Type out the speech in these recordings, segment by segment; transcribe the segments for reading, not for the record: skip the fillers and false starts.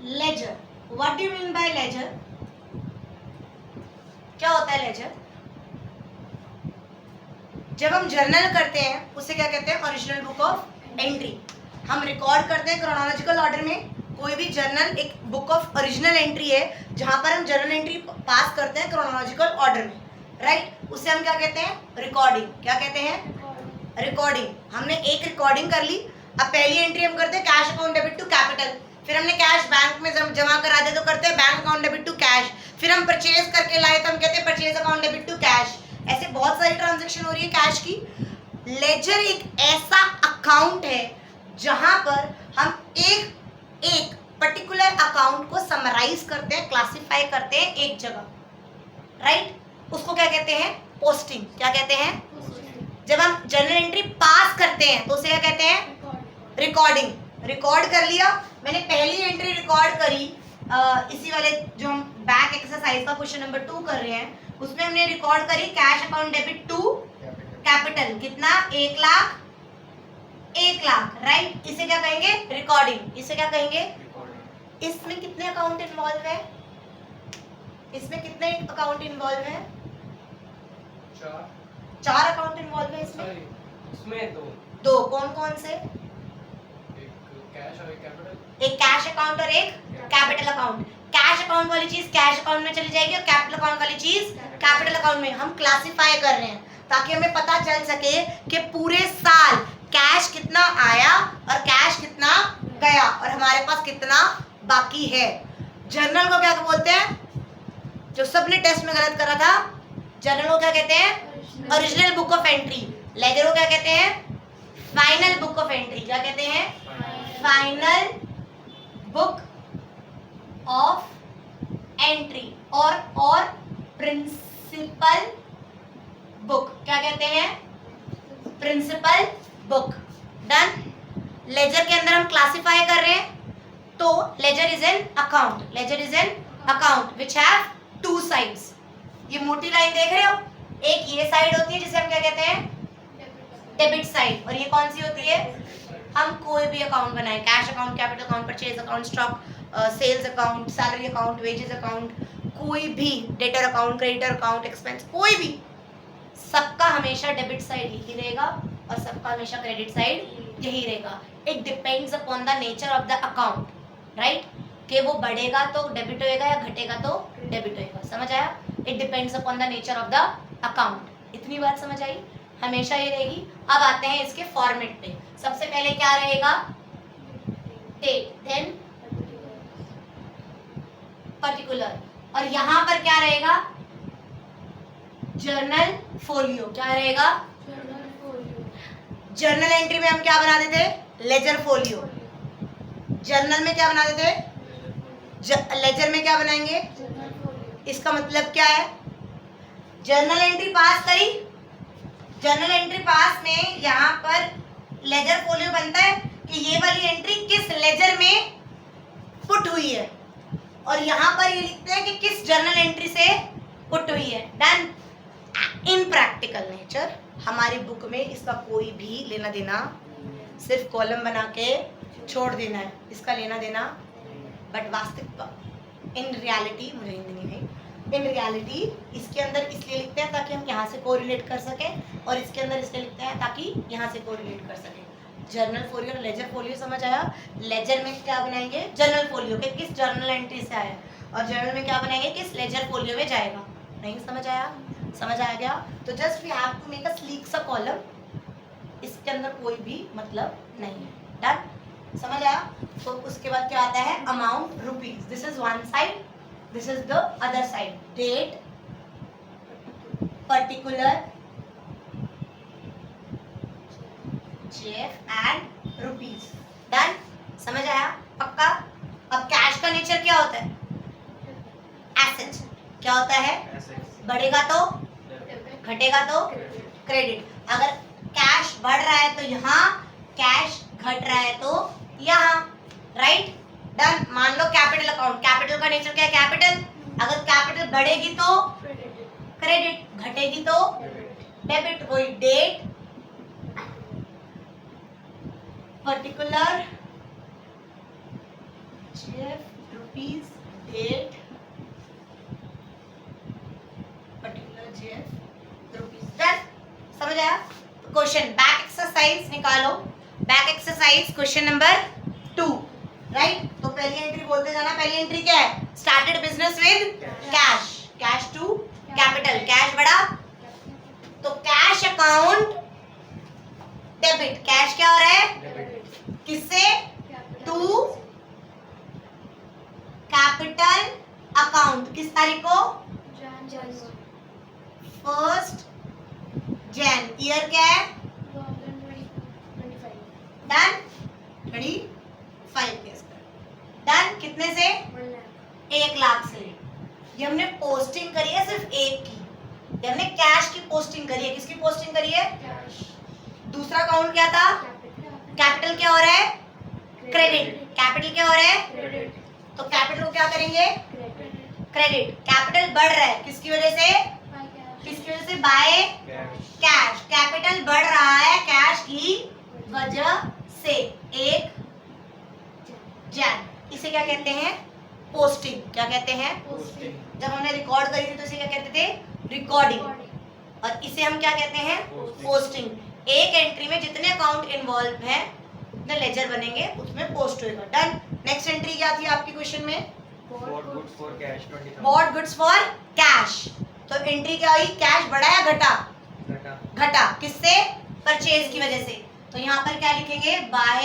Laser, what do you mean by ledger? क्या होता है लेजर? जब हम जर्नल करते हैं उसे क्या कहते हैं? Original book of entry. हम रिकॉर्ड करते हैं क्रोनोलॉजिकल ऑर्डर में। कोई भी जर्नल एक बुक ऑफ ओरिजिनल एंट्री है जहां पर हम जर्नल एंट्री पास करते हैं क्रोनोलॉजिकल ऑर्डर में, राइट? उसे हम क्या कहते हैं? रिकॉर्डिंग। क्या कहते हैं? रिकॉर्डिंग। हमने एक रिकॉर्डिंग कर ली। अब पहली एंट्री हम करते हैं cash account debit to capital, फिर हमने कैश बैंक में जमा करा दे तो करते हैं bank account debit to cash, फिर हम परचेज करके लाए तो हम कहते हैं purchase account debit to cash. ऐसे बहुत सारी ट्रांजैक्शन हो रही है कैश की। लेजर एक ऐसा अकाउंट है जहां पर हम एक पर्टिकुलर अकाउंट को समराइज करते हैं, क्लासिफाई करते हैं एक जगह, राइट? उसको क्या कहते हैं? पोस्टिंग। क्या कहते हैं? जब हम जर्नल एंट्री पास करते हैं तो उसे क्या कहते हैं? रिकॉर्डिंग। रिकॉर्ड कर लिया, मैंने पहली एंट्री रिकॉर्ड करी, इसी वाले जो हम बैक एक्सरसाइज का क्वेश्चन नंबर 2 कर रहे हैं उसमें हमने रिकॉर्ड करी cash account debit to capital. कितना? 1 लाख, 1 लाख, राइट? इसे क्या कहेंगे? रिकॉर्डिंग। इसे क्या कहेंगे? इसमें कितने अकाउंट इन्वॉल्व है? इसमें कितने अकाउंट इन्वॉल्व है? 4 अकाउंट इन्वॉल्व है इसमें। इसमें दो कौन कौन से? कैश और एक कैपिटल। एक कैश अकाउंट और एक कैपिटल अकाउंट। कैश अकाउंट वाली चीज कैश अकाउंट में चली जाएगी और कैपिटल अकाउंट वाली चीज कैपिटल अकाउंट में। हम क्लासिफाई कर रहे हैं ताकि हमें पता चल सके कि पूरे साल कैश कितना आया और कैश कितना गया और हमारे पास कितना बाकी है। जर्नल को क्या बोलते हैं? जो सबने टेस्ट में गलत करा था, जर्नल को क्या कहते हैं? Original book of entry. Ledger को क्या कहते हैं? Final book of entry. क्या कहते हैं? फाइनल बुक ऑफ एंट्री और प्रिंसिपल बुक। क्या कहते हैं? Principal book. डन। लेजर के अंदर हम क्लासिफाई कर रहे हैं तो ledger is an account. Ledger is an account which have 2 sides. ये मोटी लाइन देख रहे हो? एक ये साइड होती है जिसे हम क्या कहते हैं? Debit side. और ये कौन सी होती है? हम कोई भी अकाउंट बनाए, cash account, capital account, purchase account, stock sales account, salary account, wages account, कोई भी debtor account, creditor account, expense, कोई भी, सबका हमेशा डेबिट साइड यही रहेगा और सबका हमेशा क्रेडिट साइड यही रहेगा। It depends upon the nature of the account, right? कि वो बढ़ेगा तो डेबिट होएगा या घटेगा तो डेबिट होएगा। समझ आया? It depends upon the nature of the account. इतनी बात समझ आई? हमेशा ये रहेगी। अब आते हैं इसके फॉर्मेट पे। सबसे पहले क्या रहेगा? डेट, देन पर्टिकुलर, और यहां पर क्या रहेगा? Journal folio. क्या रहेगा? जर्नल एंट्री में हम क्या बनाते थे? Ledger folio. जर्नल में क्या बनाते थे? लेजर में क्या बनाएंगे? इसका मतलब क्या है? जर्नल एंट्री पास करी, जर्नल एंट्री पास में यहाँ पर लेजर फोलियो बनता है कि ये वाली एंट्री किस लेजर में पुट हुई है और यहाँ पर ये लिखते हैं कि किस जर्नल एंट्री से पुट हुई है। डन। इन प्रैक्टिकल नेचर हमारी बुक में इसका कोई भी लेना देना, सिर्फ कॉलम बना के छोड़ देना है, इसका लेना देना। बट वास्तविक इन रियलिटी, मुझे हिंदी नहीं है, इन रियलिटी इसके अंदर इसलिए लिखते हैं ताकि हम यहाँ से कोरिलेट कर सकें और इसके अंदर इसलिए लिखते हैं ताकि यहाँ से कोरिलेट कर सकें। जर्नल फोलियो और लेजर फोलियो समझ आया? लेजर में क्या बनाएंगे? जर्नल फोलियो के किस जर्नल एंट्री से आया, और जर्नल में क्या बनाएंगे? किस लेजर फोलियो में जाएगा। नहीं समझ आया? समझ आ गया? तो just we have to make a sleek सा कॉलम, इसके अंदर कोई भी मतलब नहीं है। डन। समझ आया? तो उसके बाद क्या आता है? Amount, rupees. This is one side, this is the other side. Date, particular, JF and rupees. Done? समझ आया? पक्का? अब कैश का नेचर क्या होता है? एसेट। क्या होता है? बढ़ेगा तो, घटेगा तो क्रेडिट। अगर कैश बढ़ रहा है तो यहाँ, कैश घट रहा है तो यहाँ, राइट? डन। मान लो कैपिटल अकाउंट, कैपिटल का नेचर क्या है? कैपिटल। अगर कैपिटल बढ़ेगी तो क्रेडिट, घटेगी तो डेबिट। वही date, particular, rupees, date, particular JF, rupees. Done, समझ आया? क्वेश्चन बैक एक्सरसाइज निकालो। Back exercise question number 2, right? तो पहली एंट्री बोलते जाना। पहली एंट्री क्या है? Started business with cash, cash to capital, cash बढ़ा तो कैश अकाउंट डेबिट, कैश क्या हो रहा है? किससे? To capital account. किस तारीख को? 1 जैन। ईयर क्या है? Done, 25 done. कितने से? 1 लाख से। ये हमने पोस्टिंग करी है सिर्फ एक की, ये हमने कैश की पोस्टिंग करी है। किसकी पोस्टिंग करी है? दूसरा अकाउंट क्या था? कैपिटल क्या हो रहा है? क्रेडिट। कैपिटल क्या हो रहा है? तो कैपिटल को क्या करेंगे? क्रेडिट। कैपिटल बढ़ रहा है किसकी वजह से? किसकी वजह से? By cash. कैपिटल बढ़ रहा है कैश की वजह से। 1 जैन। इसे क्या कहते हैं? पोस्टिंग। क्या कहते हैं? जब हमने रिकॉर्ड करी थी तो इसे क्या कहते थे? रिकॉर्डिंग। और इसे हम क्या कहते हैं? पोस्टिंग। एक एंट्री में जितने अकाउंट इन्वॉल्व हैं उतने लेजर बनेंगे, उसमें पोस्ट होगा। डन। नेक्स्ट एंट्री क्या थी आपकी क्वेश्चन में? Bought goods for cash 20,000. Bought goods for cash. तो एंट्री क्या हुई? कैश बढ़ा या घटा? घटा। किससे? परचेज की वजह से। तो यहाँ पर क्या लिखेंगे? By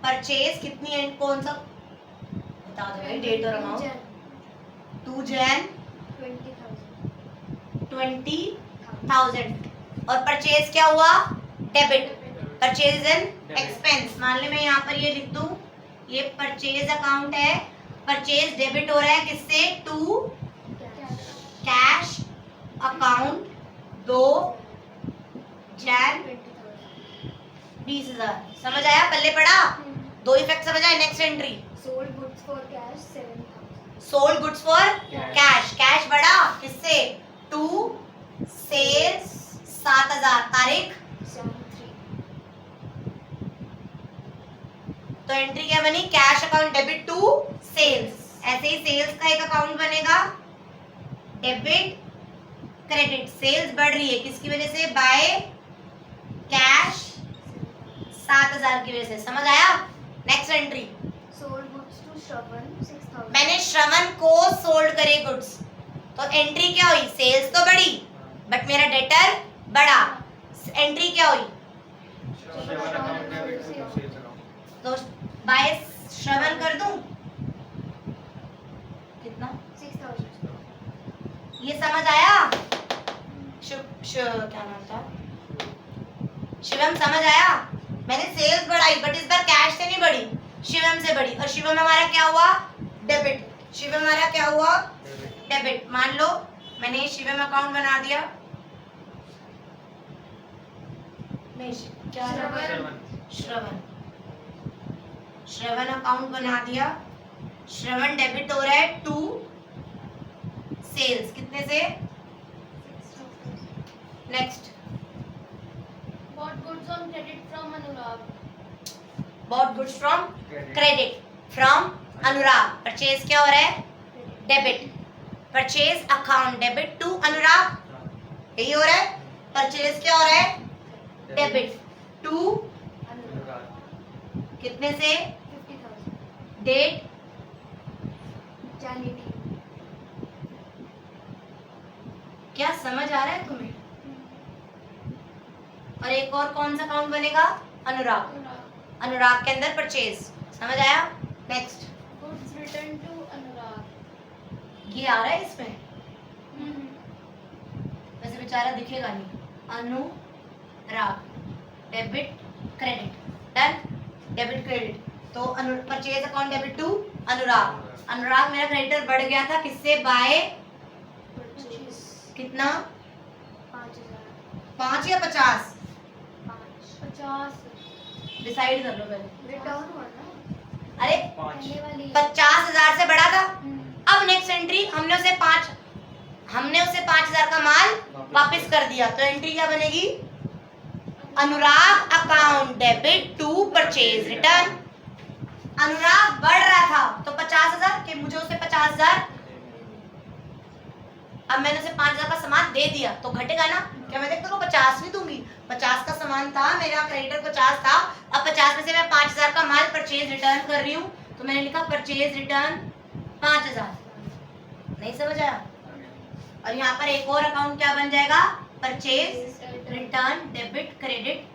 purchase. कितनी एंड कौन सा बता दो भाई, डेट और अमाउंट। 2 जैन 20,000। और परचेज क्या हुआ? डेबिट। Purchase and expense. मान ले मैं यहाँ पर ये लिख दूं, ये परचेज अकाउंट है, परचेज डेबिट हो रहा है किससे? To cash account 2 Jan 20,000। समझ आया? पल्ले पड़ा? 2 इफेक्ट समझ आए? Next entry Sold goods for cash 7,000. Sold goods for cash. Cash बढ़ा किससे? To sales 7,000। तारीख Jan 3. तो एंट्री क्या बनी? Cash account debit to sales. ऐसे ही सेल्स का एक अकाउंट बनेगा डेबिट क्रेडिट। सेल्स बढ़ रही है किसकी वजह से? बाय कैश 7,000 की वजह से। समझ आया? Next entry Sold goods to Shravan 6,000. मैंने श्रवण को सोल्ड करे गुड्स, तो एंट्री क्या हुई? सेल्स तो बढ़ी बट मेरा डेटर बढ़ा। एंट्री क्या हुई? तो बाय श्रवण कर दूं कितना? 6,000. ये समझ आया? क्या नाम था? शिवम। समझ आया? मैंने सेल्स बढ़ाई बट इस बार कैश से नहीं बढ़ी, शिवम से बढ़ी। और शिवम हमारा क्या हुआ? डेबिट। शिवम हमारा क्या हुआ? डेबिट। मान लो मैंने शिवम अकाउंट बना दिया, नहीं क्या? श्रवण। श्रवण अकाउंट बना दिया। श्रवण डेबिट हो रहा है टू सेल्स। कितने से? Next Bought goods on credit from Anurag. Bought goods from credit from Anurag. Purchase क्या हो रहा है? Debit. Purchase account debit to Anurag, यही हो रहा है। परचेज क्या हो रहा है? डेबिट टू कितने से? 50,000. Date Jan 18. क्या समझ आ रहा है तुम्हें? और एक और कौन सा अकाउंट बनेगा? अनुराग। अनुराग के अंदर परचेज। समझ आया? Next Goods returned to Anurag. ये आ रहा है इसमें, वैसे बेचारा दिखेगा नहीं। Anurag debit credit. Done. Debit credit. तो purchase account debit to Anurag. Anurag मेरा क्रेडिटर बढ़ गया था किससे? बाय Purchase कितना? 5,000. 5 या 50? 50. डिसाइड कर लो पहले। Return हुआ ना? अरे पहले वाली. 50,000 से बढ़ा था। अब नेक्स्ट एंट्री हमने उसे 5,000 का माल वापस कर दिया, तो एंट्री क्या बनेगी? Anurag account debit to purchase return. Anurag बढ़ रहा था तो 50,000 कि मुझे उसे 50,000, अब मैंने उसे 5,000 का सामान दे दिया तो घटेगा ना। क्या मैं देखते को 50 नहीं दूंगी, 50 का सामान था, मेरा क्रेडिटर 50 था, अब 50 में से मैं 5,000 का माल परचेज रिटर्न कर रही हूँ तो मैंने लिखा परचेज रिटर्न 5,000। नहीं समझ आया? और यहाँ पर एक और अकाउंट क्या बन जाएगा, purchase return debit credit.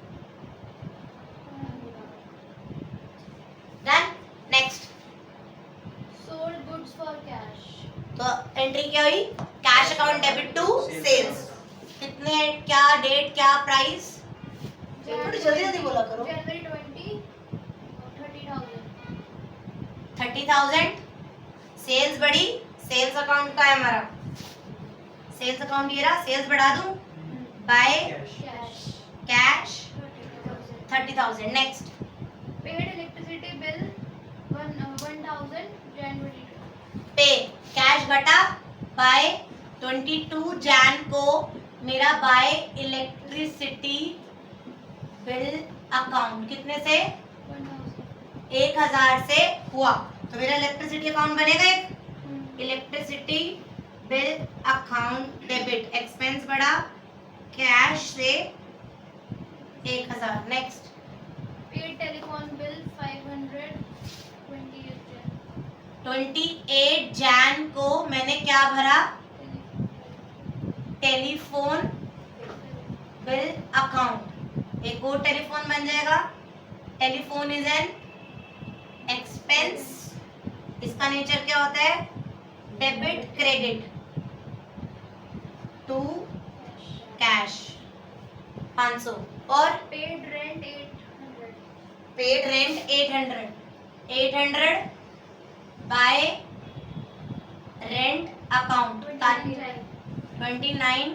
Done. Next, Sold goods for cash. तो एंट्री क्या हुई, cash account debit to sales. कितने, क्या डेट, क्या प्राइस, थोड़ी जल्दी जल्दी बोला करो। January 20, 30,000. 30,000। सेल्स बढ़ी, सेल्स अकाउंट का है हमारा, सेल्स अकाउंट ये रहा, सेल्स बढ़ा दूं by Cash. Cash 30,000. 30,000। Next, Paid electricity bill 1,000 January. पे कैश घटा बाय 22 जैन को मेरा बाय इलेक्ट्रिसिटी बिल अकाउंट कितने से, 1,000. 1,000 से हुआ तो मेरा इलेक्ट्रिसिटी अकाउंट बनेगा एक electricity bill account debit, expense बढ़ा कैश से 1,000। Next, Paid telephone bill 500 28 Jan. 28 Jain को मैंने क्या भरा, टेलीफोन बिल अकाउंट। एक और टेलीफोन बन जाएगा, टेलीफोन इज एन एक्सपेंस, इसका नेचर क्या होता है, डेबिट क्रेडिट टू कैश 500। और Paid rent 800. Paid rent 800 bye rent account 29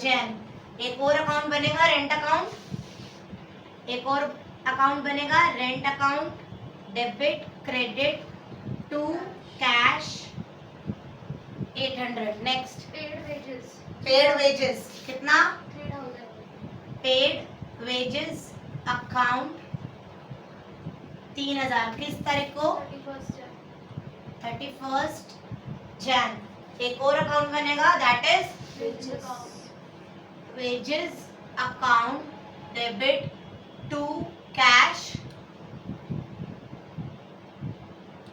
Jain. एक और अकाउंट बनेगा रेंट अकाउंट, एक और अकाउंट बनेगा rent account debit credit to cash 800। Next, Paid wages paid wages कितना, 3,000. पेड वेजेस अकाउंट 3,000 किस तारीख को, 31st Jan. 31 जैन। एक और अकाउंट बनेगा that is Wages account. Wages account debit to cash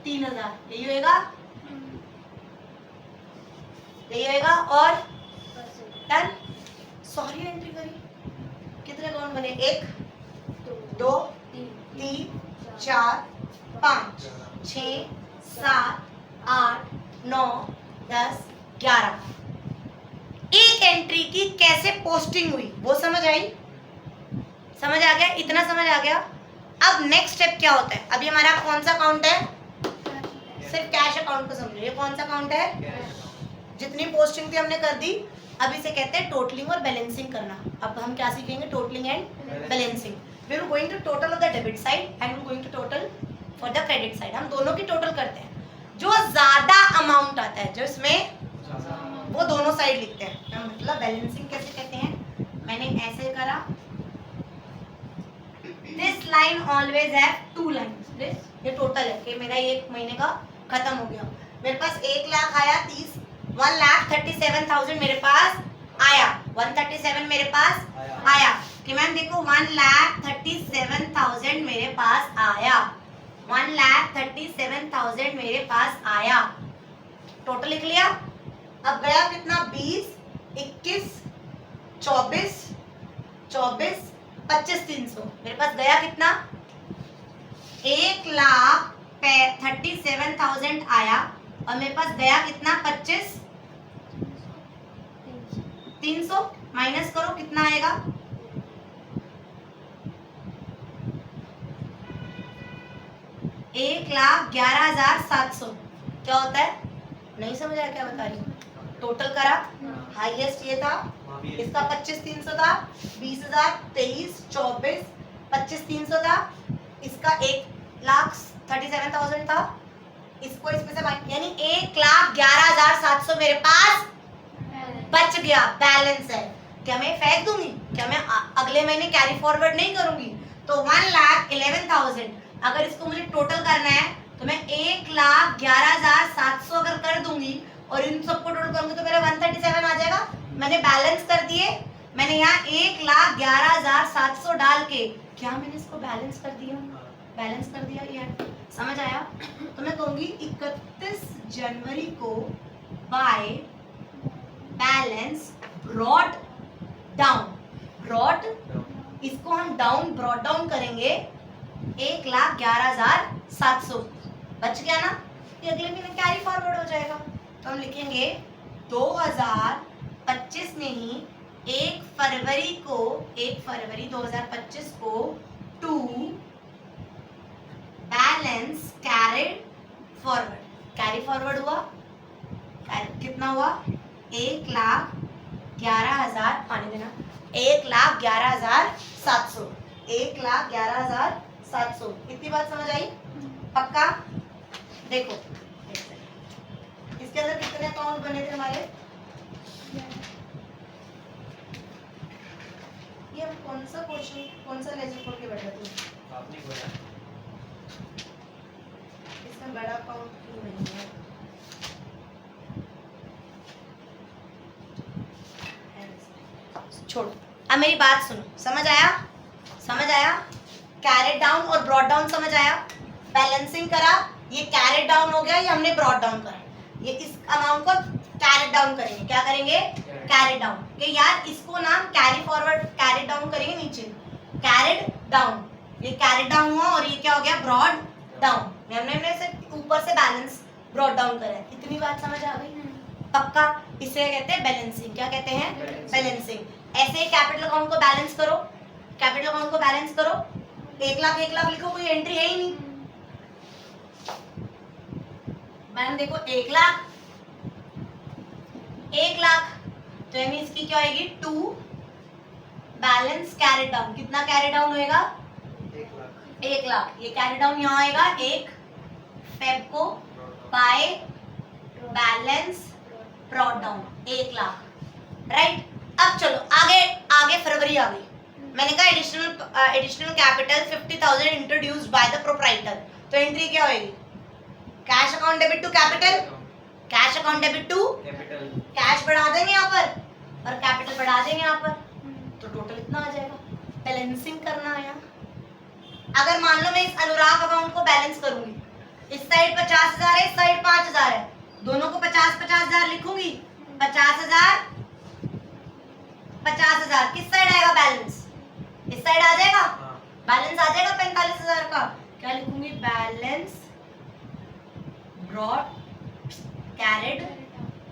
3,000। यही होएगा, यही होएगा। और डन। सॉरी एंट्री करी, कितने अकाउंट बने, 1 2 3 4 5 6 7 8 9 10 11। एक एंट्री की कैसे पोस्टिंग हुई वो समझ आई, समझ आ गया, इतना समझ आ गया। अब नेक्स्ट स्टेप क्या होता है, अभी हमारा कौन सा अकाउंट है, सिर्फ कैश अकाउंट को समझो, ये कौन सा अकाउंट है, जितनी पोस्टिंग थी हमने कर दी। अब इसे कहते हैं टोटलिंग और बैलेंसिंग करना। अब हम क्या सीखेंगे, totalling and balancing. We are going to total of the debit side and we are going to total for the credit side. हम दोनों की टोटल करते हैं, जो ज्यादा अमाउंट आता है जो इसमें वो दोनों साइड लिखते हैं। मतलब बैलेंसिंग कैसे कहते हैं, मैंने ऐसे करा, this line always have 2 lines. This ये टोटल है कि मेरा ये 1 महीने का खत्म हो गया, मेरे पास 1 लाख आया, 1,37,000 मेरे पास आया, 137 मेरे पास आया कि मैम देखो 1,37,000 मेरे पास आया, 1,37,000 मेरे पास आया, टोटल लिख लिया। अब गया कितना, 20 21 24 25 300। मेरे पास गया कितना, 1,37,000 आया और मेरे पास गया कितना, 25,300। माइनस करो कितना आएगा, 1,11,700। क्या होता है, नहीं समझ आया क्या बता रही हूँ, टोटल करा, हाईएस्ट ये था, इसका 25,300 था, 20,000 23 24 25,300 था, इसका 1,37,000 था, इसको इसमें से यानी 1,11,700 मेरे पास बच गया, बैलेंस है। क्या मैं फेंक दूंगी, क्या मैं अगले महीने कैरी फॉरवर्ड नहीं करूंगी, तो 1,11,000 अगर इसको मुझे टोटल करना है तो मैं 1,11,700 अगर कर दूंगी और इन सबको टोटल करूंगी तो मेरा 137 आ जाएगा। मैंने बैलेंस कर दिए, मैंने यहाँ 1,11,700 डाल के क्या मैंने इसको बैलेंस कर दिया, बैलेंस कर दिया यार, समझ आया? तो मैं कहूंगी 31 जनवरी को by balance brought down, brought इसको हम डाउन ब्रॉट डाउन करेंगे 1,11,700 बच गया ना, ये अगले महीने कैरी फॉरवर्ड हो जाएगा। तो हम लिखेंगे 2025 में ही 1 फरवरी 2025 को to balance carried forward, carry forward हुआ, कितना हुआ 1,11,000, पानी देना, 1,11,700, 1,11,700। इतनी बात समझ आई? पक्का? देखो इसके अंदर कितने अकाउंट बने थे हमारे, ये हम कौन सा क्वेश्चन, कौन सा लेजर खोल के बैठे थे? आपने बोला इसमें बड़ा अकाउंट क्यों नहीं है? छोड़ो, अब मेरी बात सुनो, समझ आया? समझ आया? कैरेट डाउन और ब्रॉट डाउन समझ आया? बैलेंसिंग करा, ये कैरेट डाउन हो गया, ये हमने ब्रॉट डाउन करा, ये इस अमाउंट को कैरेट डाउन करेंगे, क्या करेंगे? कैरेट डाउन, कि यार इसको नाम कैरी फॉरवर्ड कैरेट डाउन करेंगे, नीचे कैरेट डाउन, ये कैरेट डाउन हुआ और ये क्या हो गया? Brought down. हमने से ऊपर से बैलेंस ब्रॉट डाउन करा है। इतनी बात समझ आ गई? पक्का? इसे कहते हैं बैलेंसिंग। क्या कहते हैं? बैलेंसिंग। ऐसे कैपिटल अकाउंट को बैलेंस करो, कैपिटल अकाउंट को बैलेंस करो, 1,00,000 लिखो, कोई एंट्री है ही नहीं। मैम देखो 1,00,000 तो यानी इसकी क्या होगी? टू बैलेंस कैरी डाउन, कितना कैरी डाउन होएगा? 1,00,000। ये कैरी डाउन यहाँ आएगा 1 फेब को by balance brought down 1,00,000, right? अब चलो आगे, आगे फरवरी आ गई, मैंने कहा additional capital 50,000 introduced by the proprietor, तो एंट्री क्या होगी? Cash account debit to capital, cash account debit to capital, cash बढ़ा देंगे यहाँ पर और कैपिटल बढ़ा देंगे यहाँ पर, तो टोटल इतना आ जाएगा। बैलेंसिंग करना है यहाँ। अगर मान लो मैं इस अनुराग अकाउंट को बैलेंस करूंगी, इस साइड 50,000 है, इस साइड 5,000 है, दोनों को 50,000 लिखूंगी, 50,000 किस साइड आएगा बैलेंस? इस साइड आ जाएगा, बैलेंस आ जाएगा 45,000 का। क्या लिखूंगी? Balance brought carried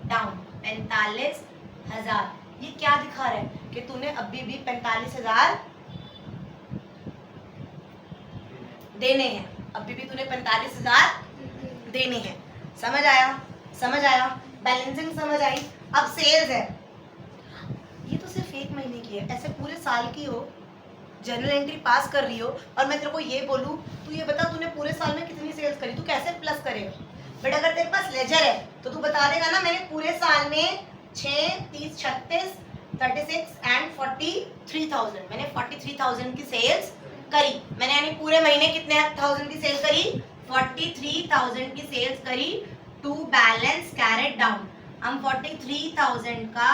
down 45,000। ये क्या दिखा रहा है? कि तूने अभी भी 45,000 देने हैं, अभी भी तूने 45,000 देने हैं। समझ आया? समझ आया? बैलेंसिंग समझ आई? अब सेल्स है, ये तो सिर्फ 1 महीने की है, ऐसे पूरे साल की हो, जनरल एंट्री पास कर रही हो और मैं तेरे को ये बोलूँ तू ये बता तूने पूरे साल में कितनी सेल्स करी, तू कैसे प्लस करेगा? बट अगर तेरे पास लेजर है तो तू बता देगा ना, मैंने पूरे साल में 6, 30, 36, 36 एंड 43,000, मैंने 43,000 की सेल्स करी। मैंने यानी पूरे महीने कितने 1000 की सेल्स करी? 43,000 की सेल्स करी टू बैलेंस कैरेट डाउन। हम 43,000 का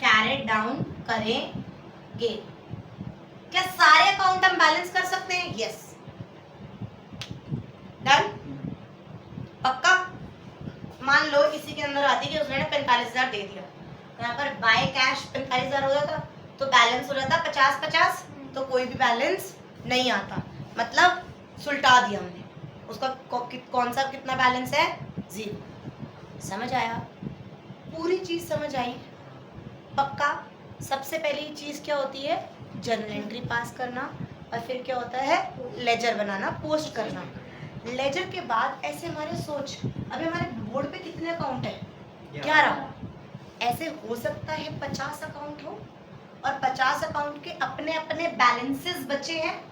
कैरेट डाउन करेंगे। क्या सारे अकाउंट हम बैलेंस कर सकते हैं? यस। डन? पक्का? मान लो इसी के अंदर आती कि उसने 45,000 दे दिया, तो यहाँ पर बाय कैश 45,000 हो जाता, तो बैलेंस हो जाता 50-50, तो कोई भी बैलेंस नहीं आता, मतलब सुलटा दिया हमने उसका। कौन सा कितना बैलेंस है? 0। समझ आया? पूरी चीज समझ आई? पक्का? सबसे पहली चीज क्या होती है? जर्नल एंट्री पास करना, और फिर क्या होता है? लेजर बनाना, पोस्ट करना। लेजर के बाद ऐसे हमारे सोच, अभी हमारे बोर्ड पे कितने अकाउंट है? 11। ऐसे हो सकता है 50 अकाउंट हो और 50 अकाउंट के अपने अपने बैलेंसेस बचे हैं।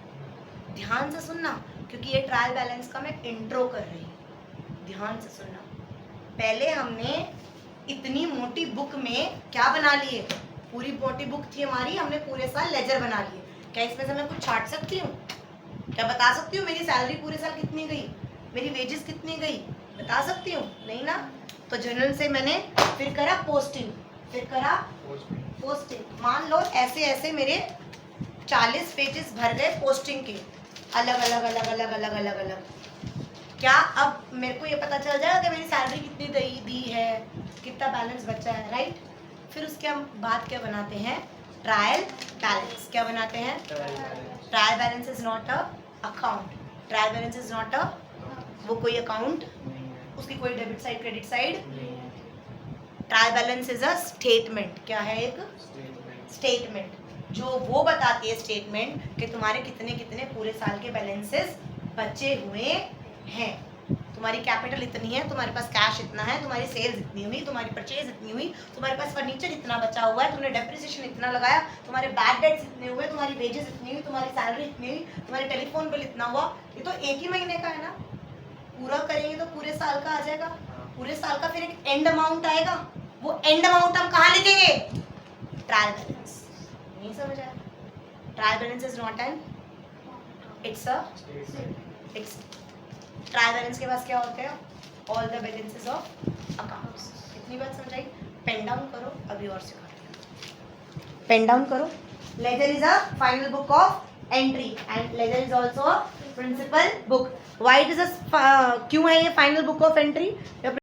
ध्यान से सुनना, क्योंकि ये ट्रायल बैलेंस का मैं इंट्रो कर रही हूँ, ध्यान से सुनना। पहले हमने इतनी मोटी बुक में क्या बना लिए? पूरी मोटी बुक थी हमारी, हमने पूरे साल लेजर बना लिए। क्या इसमें से मैं कुछ छाट सकती हूँ? क्या बता सकती हूँ मेरी सैलरी पूरे साल कितनी गई, मेरी वेजेस कितनी गई, बता सकती हूँ? नहीं ना। तो जर्नल से मैंने फिर करा पोस्टिंग, फिर करा पोस्टिंग। मान लो ऐसे ऐसे मेरे 40 पेजेस भर गए पोस्टिंग के, अलग अलग अलग अलग अलग अलग अलग। क्या अब मेरे को ये पता चल जाएगा कि मेरी सैलरी कितनी दी है, कितना बैलेंस बचा है, राइट? फिर उसके हम बात क्या बनाते हैं, ट्रायल बैलेंस। क्या बनाते हैं? Trial balance is not a account, trial balance is not a, वो कोई अकाउंट, उसकी कोई debit side credit side. Trial balance is a statement. क्या है? एक स्टेटमेंट, जो वो बताती है स्टेटमेंट कि तुम्हारे कितने कितने पूरे साल के बैलेंसेस बचे हुए हैं। तुम्हारी कैपिटल इतनी है, तुम्हारे पास कैश इतना है, तुम्हारी सेल्स इतनी हुई, तुम्हारी परचेज इतनी हुई, तुम्हारे पास फर्नीचर इतना बचा हुआ है, तुमने डेप्रिसिएशन इतना लगाया, तुम्हारे बैड डेट्स इतने हुए, तुम्हारी वेजेस इतनी हुई, तुम्हारी सैलरी इतनी हुई, तुम्हारे टेलीफोन बिल इतना हुआ। ये तो एक ही महीने का है ना, पूरा करेंगे तो पूरे साल का आ जाएगा। पूरे साल का फिर एक एंड अमाउंट आएगा, वो एंड अमाउंट हम कहाँ लिखेंगे? Trial balance. नहीं समझ आया? Trial balance is not an, it's a fix. Trial balance के पास क्या होते हैं? All the balances of accounts. इतनी बात समझ आई? पेन डाउन करो, अभी और सिखाती हूँ। पेन डाउन करो। Ledger is a final book of entry and ledger is also a principal book. Why it is क्यों है ये फाइनल बुक ऑफ एंट्री?